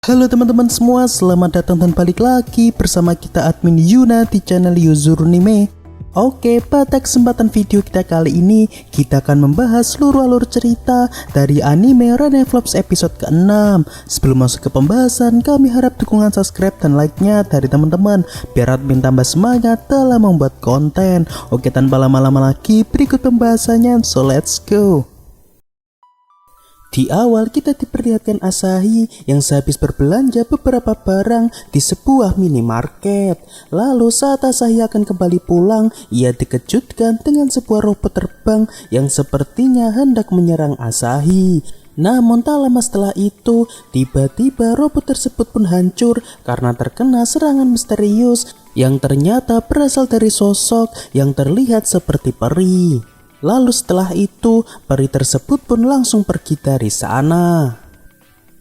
Halo teman-teman semua, selamat datang dan balik lagi bersama kita admin Yuna di channel Yuzurnime. Oke, pada kesempatan video kita kali ini, kita akan membahas seluruh alur cerita dari anime Reneflops episode ke-6. Sebelum masuk ke pembahasan, kami harap dukungan subscribe dan like-nya dari teman-teman, biar admin tambah semangat dalam membuat konten. Oke, tanpa lama-lama lagi, berikut pembahasannya, so let's go. Di awal kita diperlihatkan Asahi yang sehabis berbelanja beberapa barang di sebuah minimarket. Lalu saat Asahi akan kembali pulang, ia dikejutkan dengan sebuah robot terbang yang sepertinya hendak menyerang Asahi. Namun tak lama setelah itu, tiba-tiba robot tersebut pun hancur karena terkena serangan misterius yang ternyata berasal dari sosok yang terlihat seperti peri. Lalu setelah itu, peri tersebut pun langsung pergi dari sana.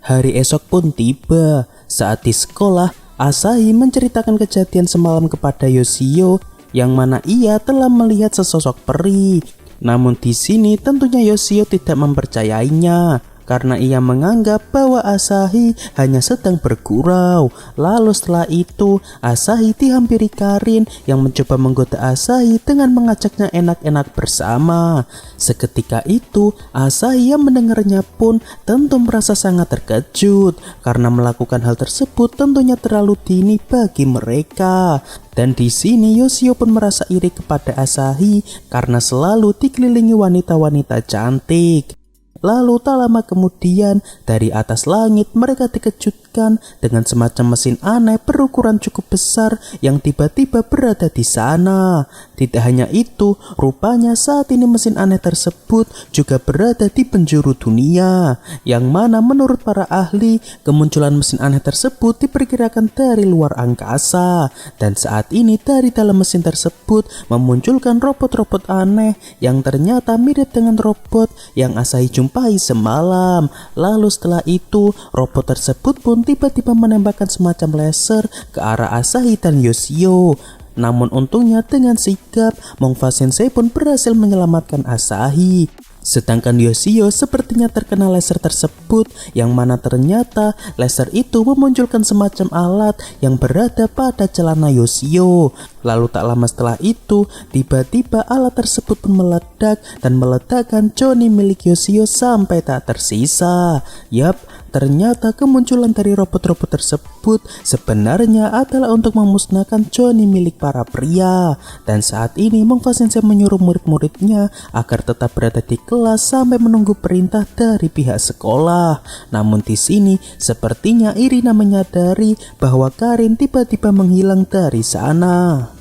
Hari esok pun tiba. Saat di sekolah, Asahi menceritakan kejadian semalam kepada Yoshio, yang mana ia telah melihat sesosok peri. Namun di sini tentunya Yoshio tidak mempercayainya, karena ia menganggap bahwa Asahi hanya sedang bergurau. Lalu setelah itu, Asahi dihampiri Karin yang mencoba menggoda Asahi dengan mengajaknya enak-enak bersama. Seketika itu, Asahi yang mendengarnya pun tentu merasa sangat terkejut, karena melakukan hal tersebut tentunya terlalu dini bagi mereka. Dan di sini Yoshio pun merasa iri kepada Asahi karena selalu dikelilingi wanita-wanita cantik. Lalu tak lama kemudian, dari atas langit mereka dikejutkan dengan semacam mesin aneh berukuran cukup besar yang tiba-tiba berada di sana. Tidak hanya itu, rupanya saat ini mesin aneh tersebut juga berada di penjuru dunia, yang mana menurut para ahli, kemunculan mesin aneh tersebut diperkirakan dari luar angkasa. Dan saat ini dari dalam mesin tersebut memunculkan robot-robot aneh yang ternyata mirip dengan robot yang Asahi jumpai semalam. Lalu setelah itu, robot tersebut pun tiba-tiba menembakkan semacam laser ke arah Asahi dan Yoshio. Namun untungnya dengan sigap, Mongfa Sensei pun berhasil menyelamatkan Asahi. Sedangkan Yoshio sepertinya terkena laser tersebut, yang mana ternyata laser itu memunculkan semacam alat yang berada pada celana Yoshio. Lalu tak lama setelah itu, tiba-tiba alat tersebut pun meledak dan meledakkan Johnny milik Yoshio sampai tak tersisa. Yap, ternyata kemunculan dari robot-robot tersebut sebenarnya adalah untuk memusnahkan Johnny milik para pria. Dan saat ini Mongfa Sensei menyuruh murid-muridnya agar tetap berada di kelas sampai menunggu perintah dari pihak sekolah. Namun di sini sepertinya Irina menyadari bahwa Karin tiba-tiba menghilang dari sana.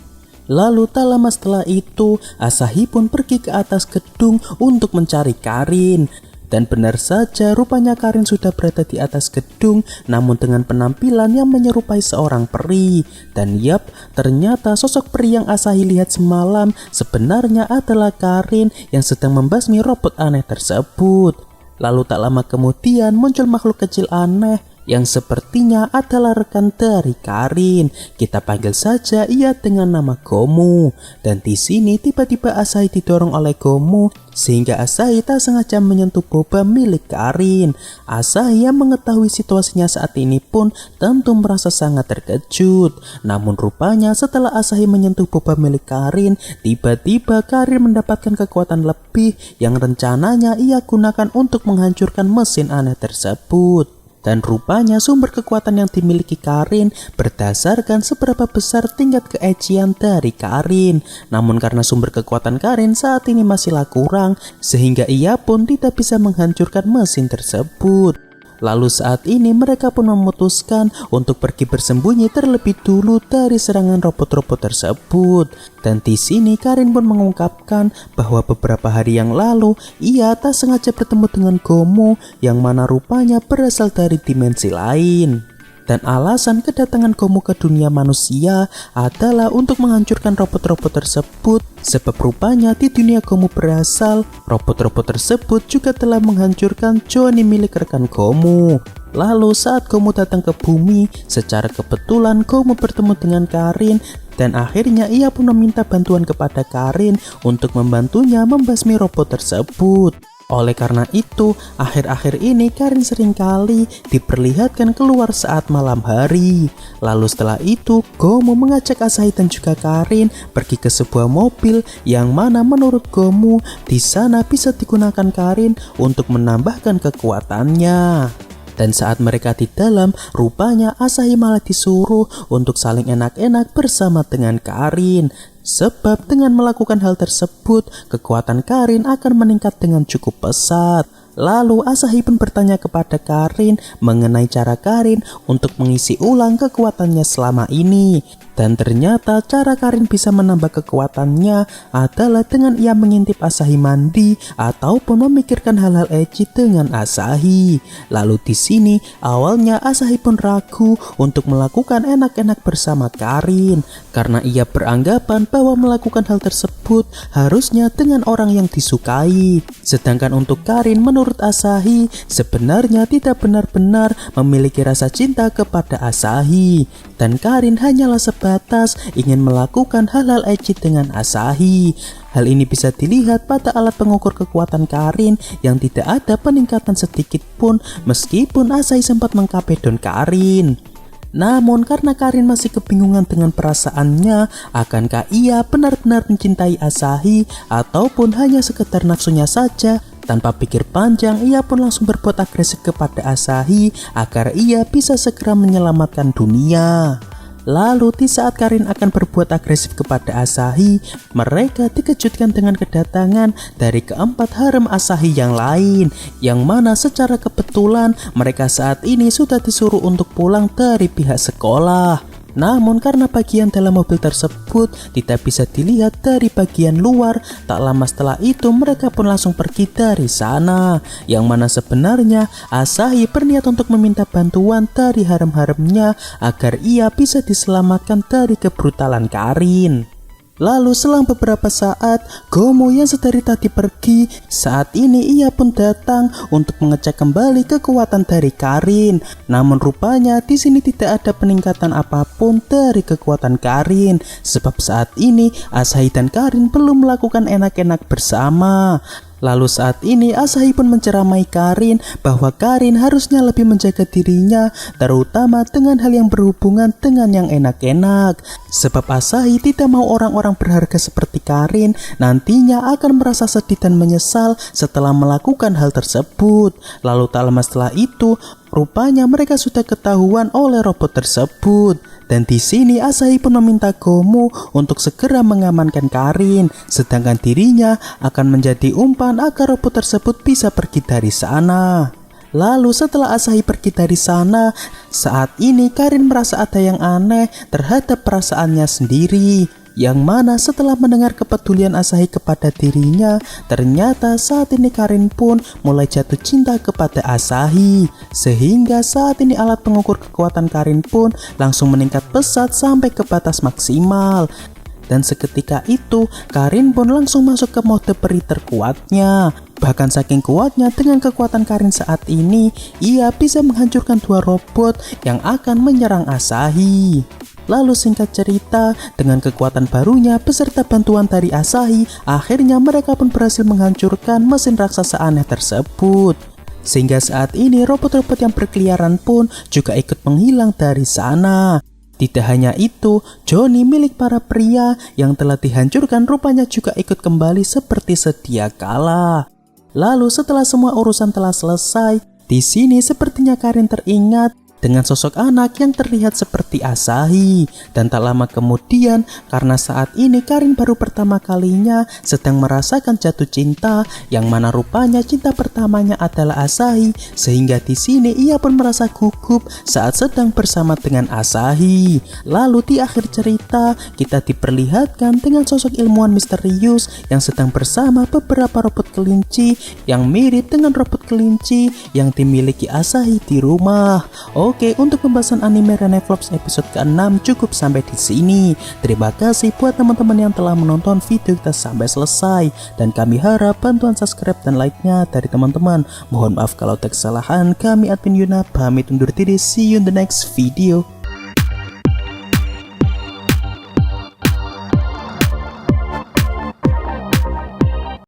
Lalu tak lama setelah itu, Asahi pun pergi ke atas gedung untuk mencari Karin. Dan benar saja, rupanya Karin sudah berada di atas gedung, namun dengan penampilan yang menyerupai seorang peri. Dan yap, ternyata sosok peri yang Asahi lihat semalam sebenarnya adalah Karin yang sedang membasmi robot aneh tersebut. Lalu tak lama kemudian muncul makhluk kecil aneh yang sepertinya adalah rekan dari Karin. Kita panggil saja ia dengan nama Gomu. Dan di sini tiba-tiba Asahi didorong oleh Gomu sehingga Asahi tak sengaja menyentuh boba milik Karin. Asahi yang mengetahui situasinya saat ini pun tentu merasa sangat terkejut. Namun rupanya setelah Asahi menyentuh boba milik Karin, tiba-tiba Karin mendapatkan kekuatan lebih yang rencananya ia gunakan untuk menghancurkan mesin aneh tersebut. Dan rupanya sumber kekuatan yang dimiliki Karin berdasarkan seberapa besar tingkat keecian dari Karin. Namun karena sumber kekuatan Karin saat ini masihlah kurang, sehingga ia pun tidak bisa menghancurkan mesin tersebut. Lalu saat ini mereka pun memutuskan untuk pergi bersembunyi terlebih dulu dari serangan robot-robot tersebut. Dan di sini Karin pun mengungkapkan bahwa beberapa hari yang lalu ia tak sengaja bertemu dengan Gomu yang mana rupanya berasal dari dimensi lain. Dan alasan kedatangan Gomu ke dunia manusia adalah untuk menghancurkan robot-robot tersebut. Sebab rupanya di dunia Gomu berasal, robot-robot tersebut juga telah menghancurkan Johnny milik rekan Gomu. Lalu saat Gomu datang ke bumi, secara kebetulan Gomu bertemu dengan Karin. Dan akhirnya ia pun meminta bantuan kepada Karin untuk membantunya membasmi robot tersebut. Oleh karena itu, akhir-akhir ini Karin seringkali diperlihatkan keluar saat malam hari. Lalu setelah itu, Gomu mengajak Asahi dan juga Karin pergi ke sebuah mobil yang mana menurut Gomu di sana bisa digunakan Karin untuk menambahkan kekuatannya. Dan saat mereka di dalam, rupanya Asahi malah disuruh untuk saling enak-enak bersama dengan Karin. Sebab dengan melakukan hal tersebut, kekuatan Karin akan meningkat dengan cukup pesat. Lalu Asahi pun bertanya kepada Karin mengenai cara Karin untuk mengisi ulang kekuatannya selama ini. Dan ternyata cara Karin bisa menambah kekuatannya adalah dengan ia mengintip Asahi mandi ataupun memikirkan hal-hal ecchi dengan Asahi. Lalu di sini awalnya Asahi pun ragu untuk melakukan enak-enak bersama Karin karena ia beranggapan bahwa melakukan hal tersebut harusnya dengan orang yang disukai. Sedangkan untuk Karin menurut Asahi sebenarnya tidak benar-benar memiliki rasa cinta kepada Asahi. Dan Karin hanyalah sebatas ingin melakukan hal-hal ecchi dengan Asahi. Hal ini bisa dilihat pada alat pengukur kekuatan Karin yang tidak ada peningkatan sedikit pun meskipun Asahi sempat mengkapedon Karin. Namun karena Karin masih kebingungan dengan perasaannya, akankah ia benar-benar mencintai Asahi ataupun hanya sekedar nafsunya saja? Tanpa pikir panjang, ia pun langsung berbuat agresif kepada Asahi agar ia bisa segera menyelamatkan dunia. Lalu di saat Karin akan berbuat agresif kepada Asahi, mereka dikejutkan dengan kedatangan dari keempat harem Asahi yang lain, yang mana secara kebetulan mereka saat ini sudah disuruh untuk pulang dari pihak sekolah. Namun karena bagian dalam mobil tersebut tidak bisa dilihat dari bagian luar, tak lama setelah itu mereka pun langsung pergi dari sana. Yang mana sebenarnya Asahi berniat untuk meminta bantuan dari harem-haremnya agar ia bisa diselamatkan dari kebrutalan Karin. Lalu selang beberapa saat, Gomu yang sedari tadi pergi, saat ini ia pun datang untuk mengecek kembali kekuatan dari Karin. Namun rupanya di sini tidak ada peningkatan apapun dari kekuatan Karin, sebab saat ini Asahi dan Karin belum melakukan enak-enak bersama. Lalu saat ini Asahi pun menceramai Karin bahwa Karin harusnya lebih menjaga dirinya, terutama dengan hal yang berhubungan dengan yang enak-enak. Sebab Asahi tidak mau orang-orang berharga seperti Karin nantinya akan merasa sedih dan menyesal setelah melakukan hal tersebut. Lalu tak lama setelah itu, rupanya mereka sudah ketahuan oleh robot tersebut. Dan di sini Asahi pun meminta Gomu untuk segera mengamankan Karin, sedangkan dirinya akan menjadi umpan agar robot tersebut bisa pergi dari sana. Lalu setelah Asahi pergi dari sana, saat ini Karin merasa ada yang aneh terhadap perasaannya sendiri. Yang mana setelah mendengar kepedulian Asahi kepada dirinya, ternyata saat ini Karin pun mulai jatuh cinta kepada Asahi. Sehingga saat ini alat pengukur kekuatan Karin pun langsung meningkat pesat sampai ke batas maksimal. Dan seketika itu Karin pun langsung masuk ke mode peri terkuatnya. Bahkan saking kuatnya dengan kekuatan Karin saat ini, ia bisa menghancurkan dua robot yang akan menyerang Asahi. Lalu singkat cerita, dengan kekuatan barunya beserta bantuan dari Asahi, akhirnya mereka pun berhasil menghancurkan mesin raksasa aneh tersebut. Sehingga saat ini robot-robot yang berkeliaran pun juga ikut menghilang dari sana. Tidak hanya itu, Johnny milik para pria yang telah dihancurkan rupanya juga ikut kembali seperti sedia kala. Lalu setelah semua urusan telah selesai, di sini sepertinya Karin teringat dengan sosok anak yang terlihat seperti Asahi. Dan tak lama kemudian, karena saat ini Karin baru pertama kalinya sedang merasakan jatuh cinta, yang mana rupanya cinta pertamanya adalah Asahi, sehingga di sini ia pun merasa gugup saat sedang bersama dengan Asahi. Lalu di akhir cerita, kita diperlihatkan dengan sosok ilmuwan misterius yang sedang bersama beberapa robot kelinci yang mirip dengan robot kelinci yang dimiliki Asahi di rumah. Oke, untuk pembahasan anime Reneflops episode ke-6 cukup sampai di sini. Terima kasih buat teman-teman yang telah menonton video kita sampai selesai, dan kami harap bantuan subscribe dan like-nya dari teman-teman. Mohon maaf kalau ada kesalahan. Kami admin Yuna pamit undur diri. See you in the next video.